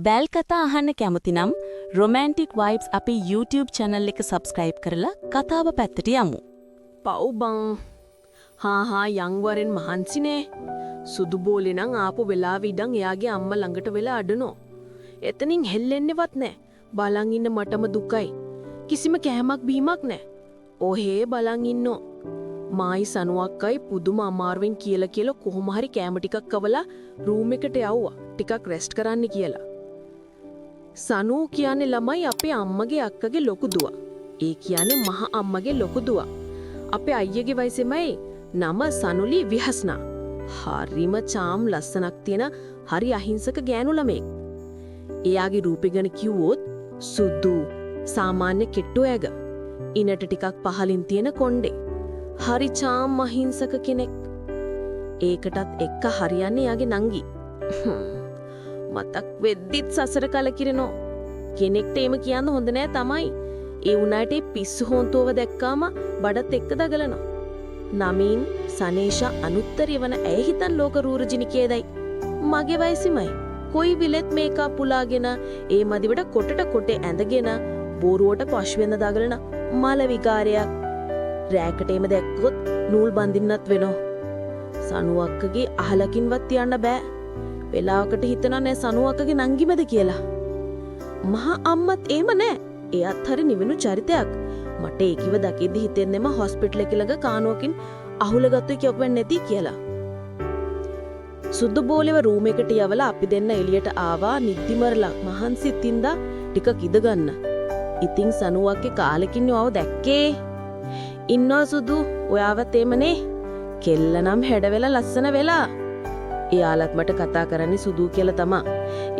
වැල් කතා අහන්න කැමති නම් romantic vibes අපේ YouTube channel එක subscribe කරලා කතාව පැත්තට යමු. පව් බං. හා යංවරෙන් මහන්සිනේ. සුදු බෝලේ නම් ආපු වෙලාවෙ ඉඳන් එයාගේ අම්මා ළඟට වෙලා අඩනෝ. එතනින් හෙල්ලෙන්නේවත් නැහැ. බලන් ඉන්න මටම දුකයි. කිසිම කෑමක් බීමක් නැහැ. ඔහේ බලන් ඉන්නෝ. මායි සනුවක්කයි පුදුම අමාරුවෙන් කියලා කොහොම හරි කෑම ටිකක් කවලා රූම් එකට යවුවා. ටිකක් රෙස්ට් කරන්න කියලා. සනු කියන්නේ ළමයි අපේ අම්මගේ අක්කගේ ලොකු දුවා. ඒ කියන්නේ මහා අම්මගේ ලොකු දුවා. අපේ අයියගේ වයසෙමයි නම සනුලි විහස්නා. හරිම චාම් ලස්සනක් තියෙන හරි අහිංසක ගෑනු ළමෙක්. එයාගේ රූපේ ගැන කිව්වොත් සුදු සාමාන්‍ය කෙට්ටු ඇග. ඉනට ටිකක් පහලින් තියෙන කොණ්ඩේ. හරි චාම් අහිංසක කෙනෙක්. ඒකටත් එක්ක හරියන්නේ එයාගේ නංගි. මතක් වෙද්දිත් සසර කලකිරෙනෝ. කෙනෙක්ට එම කියන්න හොඳ නෑ තමයි. ඒ උනාට පිස්සු හොන්තුව දැක්කාම බඩත් එක්ක දගලනවා. නමින් සනේෂා අනුත්තරය වන ඇය හිතන් ලෝක රූරජිනිකේදයි. මගේ වයසෙමයි. කොයි විලෙත් මේකා පුලාගෙන ඒ මදිවට කොටට කොටේ ඇඳගෙන බෝරුවට පශ්වෙන්න දගලන මල විකාරයක්. රෑකට එම දැක්කොත් නූල් බඳින්නත් වෙනෝ. සනුවක්කගේ අහලකින්වත් යන්න බෑ. වෙලාවකට හිතනවා නෑ සනුවක්කගේ නංගිමද කියලා. මහා අම්මත් එහෙම නෑ. එයත් හරි නිවෙනු චරිතයක්. මට ඒකිව දකිද්දි හිතෙන්නෙම හොස්පිටල් එක ළඟ කානුවකින් අහුලගත්තු කියොක් වෙන්නේ නැති කියලා. සුදු බෝලෙව රූම් එකට යවලා අපි දෙන්න එළියට ආවා නිදිමරලා මහන්සිත් ඉඳා ටිකක් ඉඳ ගන්න. ඉතින් සනුවක්ගේ කාලෙකින් යව දැක්කේ. ඉන්නවා සුදු ඔයාවත් එමනේ. කෙල්ල නම් හැඩ වෙලා ලස්සන වෙලා. එයාලත් මට කතා කරන්නේ සුදු කියලා තමා.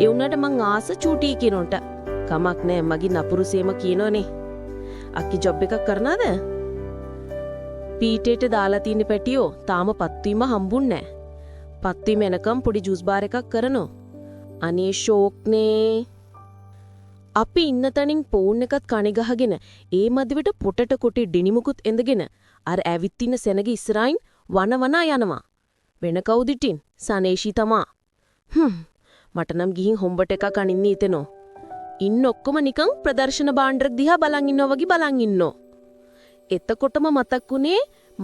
ඒ උන්නට මං ආස චූටි කිනොන්ට. කමක් නෑ මගේ නපුරු සේම කියනෝනේ. අක්කි ජොබ් එකක් කරනවද? පීටේට දාලා තියෙන පැටියෝ තාම පත්වීම හම්බුන්නේ නෑ. පත්වීම එනකම් පොඩි ජූස් බාර් එකක් කරනෝ. අනේ ෂෝක්නේ. අපි ඉන්න තනින් ෆෝන් එකත් කණි ගහගෙන ඒ මදිවට පොටට කොටේ ඩිනිමුකුත් එඳගෙන අර ඇවිත් ඉන්න සෙනග ඉස්සරහින් වනවනා යනවා. වෙන කවුද ඉතින්? සනේෂි තමා. මට නම් ගිහින් හොම්බට එකක් අනින්න හිතෙනෝ. ඉන්න ඔක්කොම නිකන් ප්‍රදර්ශන භාණ්ඩයක් දිහා බලන් ඉන්නවා වගේ බලන් ඉන්නෝ. එතකොටම මතක් වුණේ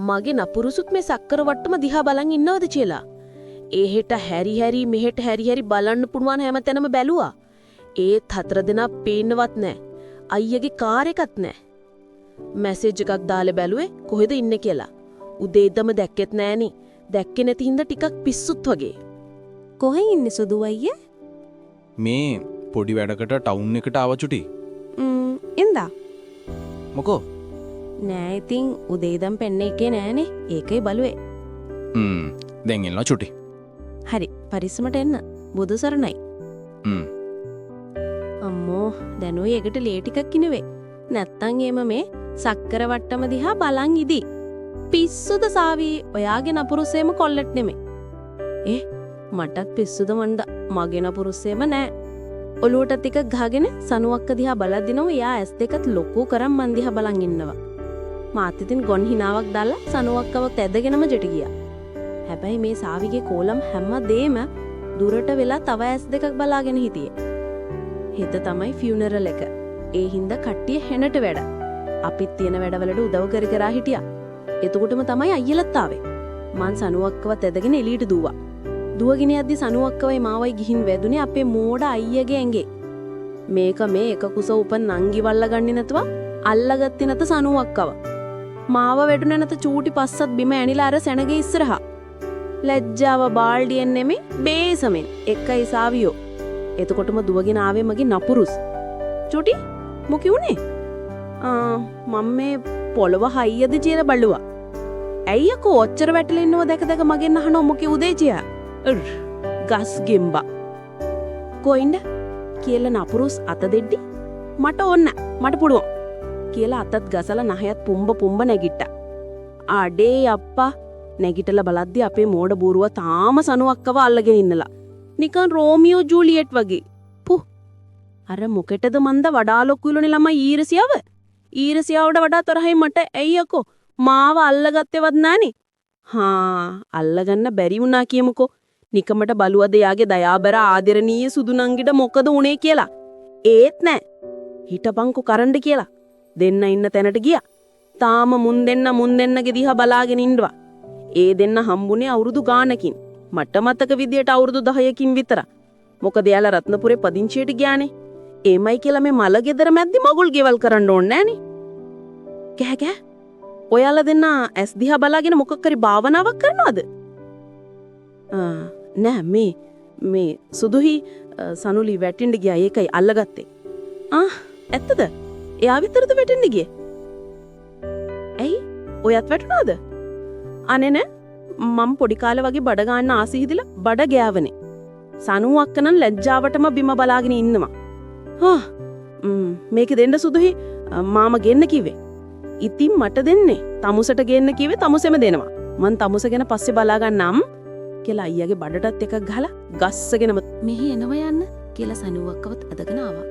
මගේ නපුරුසුත් මේ සක්කර වට්ටම දිහා බලන් ඉන්නවද කියලා. එහෙට හැරි මෙහෙට හැරි බලන්න පුළුවන් හැමතැනම බැලුවා. ඒත් හතර දෙනා පේන්නවත් නැහැ. අයියගේ කාර් එකත් නැහැ. මැසේජ් එකක් දාලා බැලුවේ කොහෙද ඉන්නේ කියලා. උදේ ඉඳම දැක්කෙත් නැහනේ. දැක්කේ නැති හින්දා ටිකක් පිස්සුත් වගේ. කොහෙ ඉන්නේ සුදු අයියේ? මේ පොඩි වැඩකට ටවුන් එකට ආව චුටි. එන්දා. මොකෝ? නෑ ඉතින් උදේ ඉඳන් පෙන්නේ එකේ නෑනේ. ඒකයි බලුවේ. දැන් එනවා චුටි. හරි පරිස්සමට එන්න. බුදු සරණයි. අම්මෝ දැනුයි එකට ලේ ටිකක් කිනුවේ. නැත්තම් එම මේ සක්කර වට්ටම දිහා බලන් ඉදි. පිස්සුද සාවි ඔයාගේ නපුරුසේම කොල්ලෙක් නෙමෙයි. මටත් පිස්සුද මණ්ඩ මගේ නපුරුසේම නෑ. ඔලුවට ටික ගහගෙන සනුවක්ක දිහා බලද්දිනෝ එයා ඇස් දෙකත් ලොකු කරන් මන් දිහා බලන් ඉන්නවා. මාත් ඉතින් ගොන් හිනාවක් දාලා සනුවක්කවත් ඇදගෙනම ජෙට ගියා. හැබැයි මේ සාවිගේ කෝලම් හැමදේම දුරට වෙලා තව ඇස් දෙකක් බලාගෙන හිටියේ. හෙට තමයි ෆියුනරල් එක. ඒ හින්දා කට්ටිය හෙනට වැඩ. අපිත් තියෙන වැඩවලට උදව් කර හිටියා. එතකොටම තමයි අයියලත් ආවේ. මං සනුවක්කවත් ඇදගෙන එළියට දුවා. දුවගෙන යද්දි සනුවක්කවයි මාවයි ගිහින් වැදුනේ අපේ මෝඩ අයියගේ ඇඟේ. මේක මේ එක කුස උපන් නංගි වල්ලා ගන්නේ නැතුව අල්ලගත්තේ නැත සනුවක්කව. මාව වැටුනේ නැත චූටි පස්සත් බිම ඇනිලා අර සැනගේ ඉස්සරහා. ලැජ්ජාව බාල්ඩියෙන් නෙමෙයි බේසමෙන් එකයි සාවියෝ. එතකොටම දුවගෙන ආවේ මගේ නපුරුස්. චූටි මොකි උනේ? මම මේ පොළව හයියද කියලා බලුවා. ඇයි අකෝ ඔච්චර වැටලා ඉන්නව දැක මගෙන් අහනවා මොකේ උදේජියා? ගස් ගෙම්බා. කොයින්ද කියලා නපුරුස් අත දෙද්දි මට ඕන්න මට පුළුවන් කියලා අතත් ගසලා නහයත් පුම්බ නැගිට්ටා. අඩේ අප්පා නැගිටලා බලද්දි අපේ මෝඩ බූරුව තාම සනුවක්කව අල්ලගෙන ඉන්නලා. නිකන් රෝමියෝ ජූලියට් වගේ. පුහ්. අර මොකෙටද මන්ද වඩා ලොකු ඉලුනේ ළමයි ඊරසියාව? ඊරසියාවට වඩා තරහයි මට ඇයි අකෝ මාව අල්ලගත්තේවත් නැහනේ. අල්ලගන්න බැරි වුණා කියමුකෝ. නිකමට බලුවද යාගේ දයාබර ආදරණීය සුදු නංගිට මොකද උනේ කියලා. ඒත් නෑ. හිටපන්කෝ කරන්න කියලා. දෙන්න ඉන්න තැනට ගියා. තාම මුන් දෙන්නගේ දිහා බලාගෙන ඉන්නවා. ඒ දෙන්න හම්බුනේ අවුරුදු ගානකින්. මට මතක විදියට අවුරුදු 10කින් විතර. මොකද යාලා රත්නපුරේ පදිංචියට ගියානේ. ඒමයි කියලා මේ මල ගෙදර මැද්දේ මගුල් ගෙවල් කරන්න ඕනේ නෑනේ. කෑ. ඔයාලා දෙන්න ඇස් දිහා බලාගෙන මොකක් කරි භාවනාවක් කරනවද? නෑ මේ සුදුහි සනුලි වැටෙන්න ගියා ඒකයි අල්ලගත්තේ. ඇත්තද? එයා විතරද වැටෙන්න ගියේ? ඇයි? ඔයත් වැටුණාද? අනේ නෑ. මම පොඩි කාලේ වගේ බඩ ගන්න ආසි හිදිලා බඩ ගෑවනේ. සනු අක්කනම් ලැජ්ජාවටම බිම බලාගෙන ඉන්නවා. මේක දෙන්න සුදුහි මාම ගෙන්න කිව්වේ. ඉතින් මට දෙන්නේ. තමුසට ගෙන්න කිව්වේ තමුසෙම දෙනවා. මං තමුස ගැන පස්සේ බලා ගන්නම් කියලා අයියාගේ බඩටත් එකක් ගහලා ගස්සගෙනම මෙහි එනවා යන්න කියලා සනුවක්කවත් අදගෙන ආවා.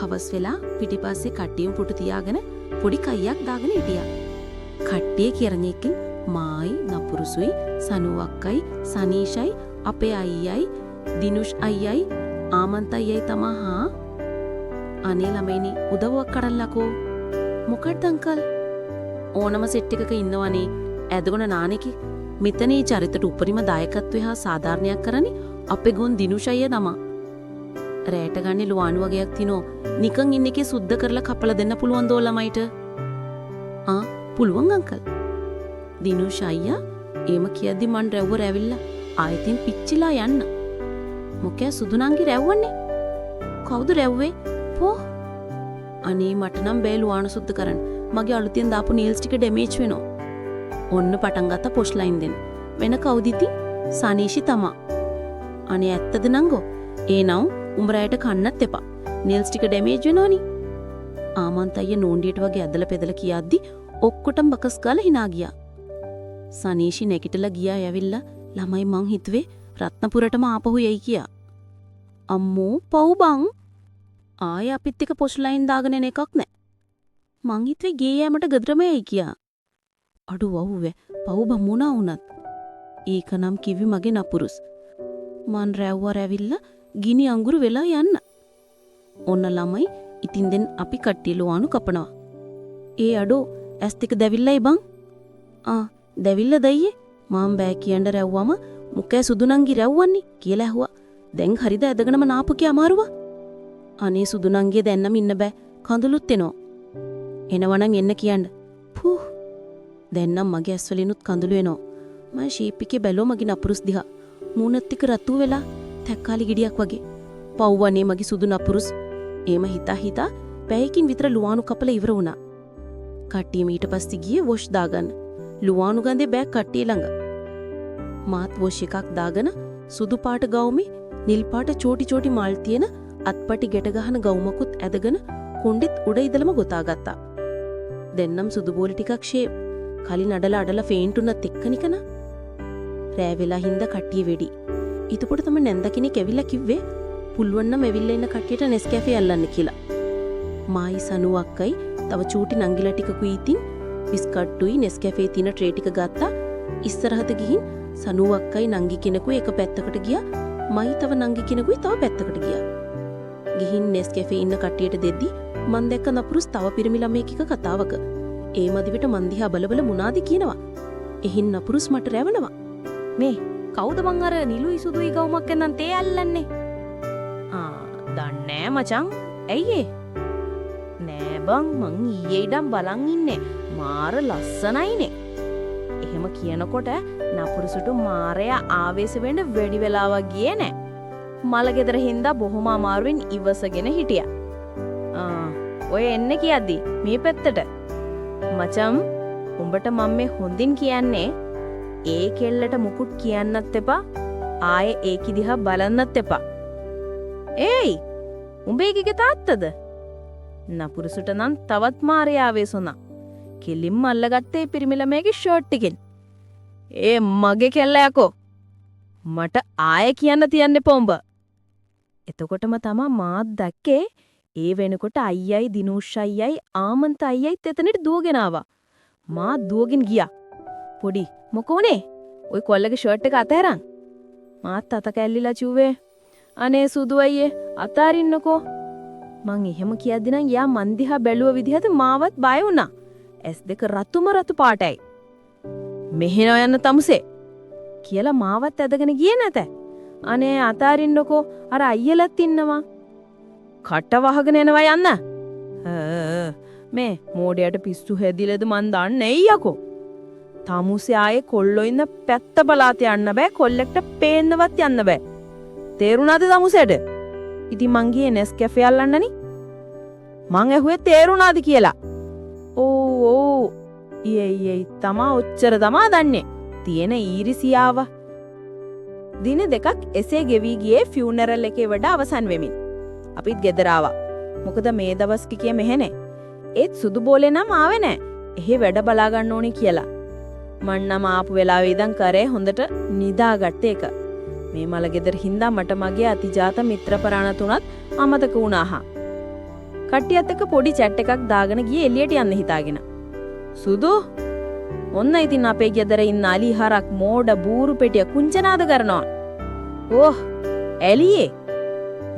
හවස් වෙලා පිටිපස්සේ කට්ටියම පුටු තියාගෙන පොඩි කයියක් දාගෙන හිටියා. කට්ටිය කියරණේකින් මායි නපුරුසුයි සනුවක්කයි සනීෂයි අපේ අයියයි දිනුෂ් අයියයි ආමන්ත අයියයි තමා අනේ ළමයිනි උදව්වක් කරන්නකෝ. මොකටද අංකල්? ඕනම සෙට් එකක ඉන්නවනේ ඇදගොන නානෙකි. මෙතනේ චරිතට උපරිම දායකත්වය හා සාධාරණයක් කරන්නේ අපේ ගොන් දිනුෂ් අයියා තමා. රැට ගන්නේ ලුවානු වගේක් තිනෝ නිකන් ඉන්න එකේ සුද්ධ කරලා කපලා දෙන්න පුළුවන් දෝ ළමයිට. පුළුවන් අංකල්. දිනුෂ් අයියා එහෙම කියද්දි මන් රැව්ව රැවිලා ආයෙතින් පිච්චිලා යන්න. මොකෑ සුදුනන්ගේ රැව්වන්නේ? කවුද රැව්වේ? පෝ. අනේ මට නම් බෑ ලුවානු සුද්ධ කරන්න. මගේ අලුතෙන් දාපු නීල්ස් ටික ඩැමේජ් වෙනවා. ඔන්න පටන් ගත්ත පොෂ් ලයින් දෙන්න. වෙන කවුද ඉතින්? සනීෂි තමා. අනේ ඇත්තද නංගෝ? ඒනම් උඹරයට කන්නත් එපා. නීල්ස් ටික ඩැමේජ් වෙනවනි. ආමන්ත අයියා නෝන්ඩියට වගේ ඇදලා පෙදලා කියද්දි ඔක්කොටම බකස් ගාලා hina ගියා. සනීෂි නැගිටලා ගියා ඇවිල්ලා ළමයි මං හිතුවේ රත්නපුරටම ආපහු යයි කියා. අම්මෝ පව් බං. ආයෙ අපිත් එක පොෂ් ලයින් දාගෙන එන එකක් නෑ. මං හිතුවේ ගේ යෑමට ගෙදරම යයි කියා. අඩු වව්වේ පව් බමුණා වුණත්. ඒක නම් කිව්වි මගේ නපුරුස්. මන් රැව්වා රැවිල්ලා ගිනි අඟුරු වෙලා යන්න. ඔන්න ළමයි ඉතින් දැන් අපි කට්ටිය ලුවානු කපනවා. ඒ අඩෝ ඇස් ටික දැවිල්ලයි බං. දැවිල්ල දයියේ මම බෑ කියන්න රැව්වම මුකෑ සුදුනන්ගේ රැව්වන්නේ කියලා ඇහුවා. දැන් හරිද ඇදගෙනම නාපුකේ අමාරුවා. අනේ සුදුනන්ගේ දැන්නම් ඉන්න බෑ කඳුළුත් එනවා. එනවනම් එන්න කියන්න. පුහ්. දැන්නම් මගේ ඇස්වලිනුත් කඳුළු එනවා. මම ෂීප් එකේ බැලුවා මගේ නපුරුස් දිහා. මූණත් එක්ක රතු වෙලා තැක්කාලි ගෙඩියක් වගේ. පව්වනේ මගේ සුදු නපුරුස්. එහෙම හිතා පැයකින් විතර ලුවානු කපලා ඉවර වුණා. කට්ටිය ඊට පස්සේ ගියේ වොෂ් දාගන්න. ලුවානු ගඳේ බෑග් කට්ටිය ළඟ. මාත් වොෂ් එකක් දාගෙන සුදු පාට ගවුමේ නිල් පාට චෝටි මල් තියෙන අත්පටි ගැට ගහන ගවුමකුත් ඇදගෙන කුණ්ඩෙත් උඩ ඉදලම ගොතාගත්තා. දෙන්නම් සුදු බෝලි ටිකක් ෂේප්. කලින් අඩලා ෆේන්ට් උනත් එක්කනිකන. රෑ වෙලා හින්දා කට්ටිය වෙඩි. ඊටපොඩ තමයි නැන්ද කෙනෙක් ඇවිල්ලා කිව්වේ පුළුවන් නම් ඇවිල්ලා ඉන්න කට්ටියට නෙස්කැෆේ අල්ලන්න කියලා. මායි සනු අක්කයි තව චූටි නංගිලා ටිකකුයි ඉතින් බිස්කට්ටුයි නෙස්කැෆේ තියෙන ට්‍රේ ටික ගත්තා. ඉස්සරහට ගිහින් සනු අක්කයි නංගි කෙනෙකුයි එක පැත්තකට ගියා. මයි තව නංගි කෙනෙකුයි තව පැත්තකට ගියා. ගිහින් නෙස්කැෆේ ඉන්න කට්ටියට දෙද්දි මන් දැක්ක නපුරුස් තව පිරිමි ළමයෙක් එක කතාවක. ඒ මදිවිට මන් දිහා බල මොනාද කියනවා. එහින් නපුරුස් මට රැවනවා. මේ කවුද මං අර නිලුයි සුදුයි ගවුමක් එන්නන් තේ අල්ලන්නේ? දන්නේ මචං. ඇයි ඒ? නෑ බං මං ඊයේ ඉඳන් බලන් ඉන්නේ. මාර ලස්සනයිනේ. එහෙම කියනකොට නපුරුසුට මාරයා ආවේශ වෙන්න වැඩි වෙලාවක් ගියේ නෑ. මල ගෙදර හින්දා බොහොම අමාරුවෙන් ඉවසගෙන හිටියා. ඔය එන්නේ කියද්දි මේ පැත්තට. මචං උඹට මම මේ හොඳින් කියන්නේ ඒ කෙල්ලට මුකුත් කියන්නත් එපා. ආයේ ඒකි දිහා බලන්නත් එපා. ඒයි උඹේගේ තාත්තද? නපුරුසුට නම් තවත් මාරයා ආවේශ වුණා. කෙලින්ම අල්ලගත්තේ පිරිමි ළමයාගේ ෂර්ට් එකෙන්. ඒ මගේ කෙල්ලයකෝ. මට ආයෙ කියන්න තියන්න එපා උඹ. එතකොටම තමා මාත් දැක්කේ ඒ වෙනකොට අයියයි දිනුෂ් අයියයි ආමන්ත අයියයිත් එතනට දුවගෙන ආවා. මා දුවගෙන ගියා. පොඩි මොකෝනේ? ওই කොල්ලගේ ෂර්ට් එක අතහැරන්. මාත් අත කැල්ලිලා චුවේ. අනේ සුදු අයියේ අතාරින්නකෝ. මං එහෙම කියද්දි නම් යා මන් දිහා බැලුව විදිහට මාවත් බය වුණා. S2 රතුම රතු පාටයි. මෙහෙන යන්න තමුසේ කියලා මාවත් ඇදගෙන ගියේ නැත. අනේ අතාරින්නකෝ අර අයියලත් ඉන්නවා. කට වහගෙන එනවා යන්න. මේ මෝඩයට පිස්සු හැදිලද මන් දන්නේ යකෝ. තමුසේ ආයේ කොල්ලෝ ඉන්න පැත්ත බලාත යන්න බෑ. කොල්ලෙක්ට පේන්නවත් යන්න බෑ. තේරුණාද තමුසේට? ඉතින් මං ගියේ නෙස්කැෆේ අල්ලන්නනි. මං ඇහුවේ තේරුණාද කියලා. ඕ ඊයේ තමා ඔච්චර තමා දන්නේ. තියෙන ඊරිසියාව. දින දෙකක් එසේ ගෙවි ගියේ ෆියුනරල් එකේ වැඩ අවසන් වෙමින්. අපිත් ගෙදර ආවා. මොකද මේ දවස් කිය මෙහෙනේ. ඒත් සුදු බෝලේ නම් ආවේ නෑ. එහෙ වැඩ බලා ගන්න ඕනේ කියලා. මං නම් ආපු වෙලාවේ ඉඳන් කරේ හොඳට නිදාගත්ත එක. මේ මල ගෙදර හින්දා මට මගේ අතිජාත මිත්‍රපරාණ තුනත් අමතක වුණාහා. කට්ටියත් එක්ක පොඩි chat එකක් දාගෙන ගියේ එළියට යන්න හිතාගෙන. සුදු ඔන්න ඉතින් අපේ ගෙදර ඉන්න අලි හරක් මෝඩ බූරු පෙටිය කුංචනාද කරනවා. ඕහ් එළියේ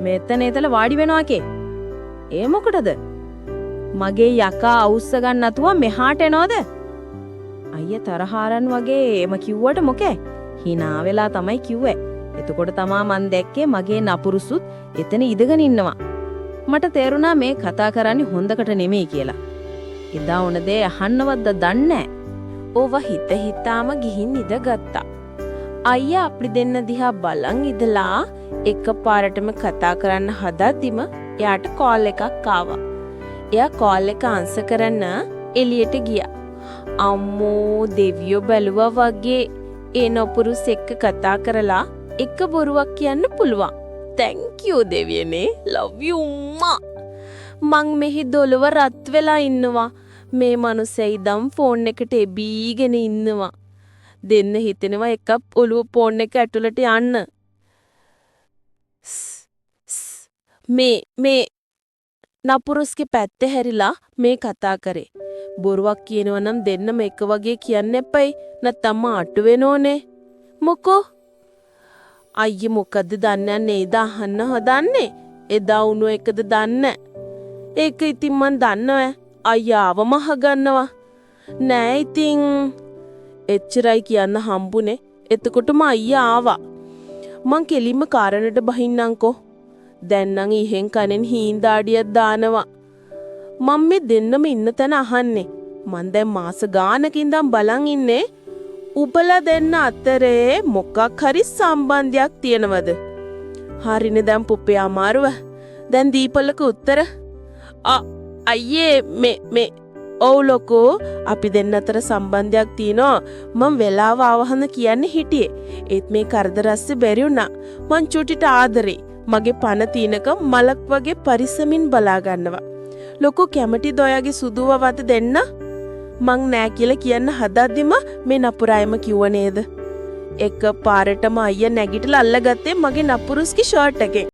මෙතන එතල වාඩි වෙනවා කේ. ඒ මොකටද? මගේ යකා අවුස්ස ගන්න නැතුව මෙහාට එනවද? අයියා තරහාරන් වගේ එම කිව්වට මොකේ? hina වෙලා තමයි කිව්වේ. එතකොට තමා මන් දැක්කේ මගේ නපුරුසුත් එතන ඉඳගෙන ඉන්නවා. මට තේරුණා මේ කතා කරන්නේ හොඳකට නෙමෙයි කියලා. එදා වුණ දේ අහන්නවත්ද දන්නේ නැහැ. ඕව හිත හිතාම ගිහින් ඉඳගත්තා. අයියා අපි දෙන්න දිහා බලන් ඉඳලා එකපාරටම කතා කරන්න හදද්දිම එයාට කෝල් එකක් ආවා. එයා කෝල් එක ආන්සර් කරන්න එළියට ගියා. අම්මෝ දෙවියෝ බැලුවා වගේ ඒ නපුරුස් එක්ක කතා කරලා එක බොරුවක් කියන්න පුළුවන්. thank you දෙවියනේ. love you උම්මා. මං මෙහි දොළව රත් වෙලා ඉන්නවා. මේ මනුස්සයා ඉදම් ෆෝන් එකට එබීගෙන ඉන්නවා. දෙන්න හිතෙනවා එකක් ඔළුව ෆෝන් එක ඇතුළට යන්න. මේ නපුරුස්ගේ පැත්තේ හැරිලා මේ කතා කරේ. බොරුවක් කියනවා නම් දෙන්නම එක වගේ කියන්න එපයි. නැත්නම් අටු වෙනෝනේ. මොකෝ? අයියේ මොකද්ද දන්නේ නේද අහන්න හදන්නේ? එදා උණු එකද දන්නේ? ඒක ඉතින් මන් දන්නවා. අයියාවම අහගන්නවා. නෑ ඉතින් එච්චරයි කියන්න හම්බුනේ. එතකොටම අයියා ආවා. මං කෙලින්ම කාරණයට බහින්නම්කෝ. දැන් නම් ඉහෙන් කනෙන් හීන්දාඩියක් දානවා. මම මේ දෙන්නම ඉන්න තැන අහන්නේ. මං දැන් මාස ගානක ඉඳන් බලන් ඉන්නේ. උබලා දෙන්න අතරේ මොකක් හරි සම්බන්ධයක් තියෙනවද? හරිනේ දැන් පුපේ අමාරුව. දැන් දීපලක උත්තර. අයියේ මේ ඔව් ලොකෝ අපි දෙන්න අතර සම්බන්ධයක් තියෙනවා. මම වෙලාව ආවහන කියන්නේ හිටියේ. ඒත් මේ කරදරස්සේ බැරි වුණා. මං චුටිට ආදරේ. මගේ පණ තීනක මලක් වගේ පරිස්සමින් බලා ගන්නවා. ලොකෝ කැමටිද ඔයාගේ සුදුව වත දෙන්න? මං නෑ කියලා කියන්න හදද්දිම මේ නපුරායම කිව්ව නේද? එක පාරටම අයියා නැගිටලා අල්ලගත්තේ මගේ නපුරුස්ගේ ෂර්ට් එකෙන්.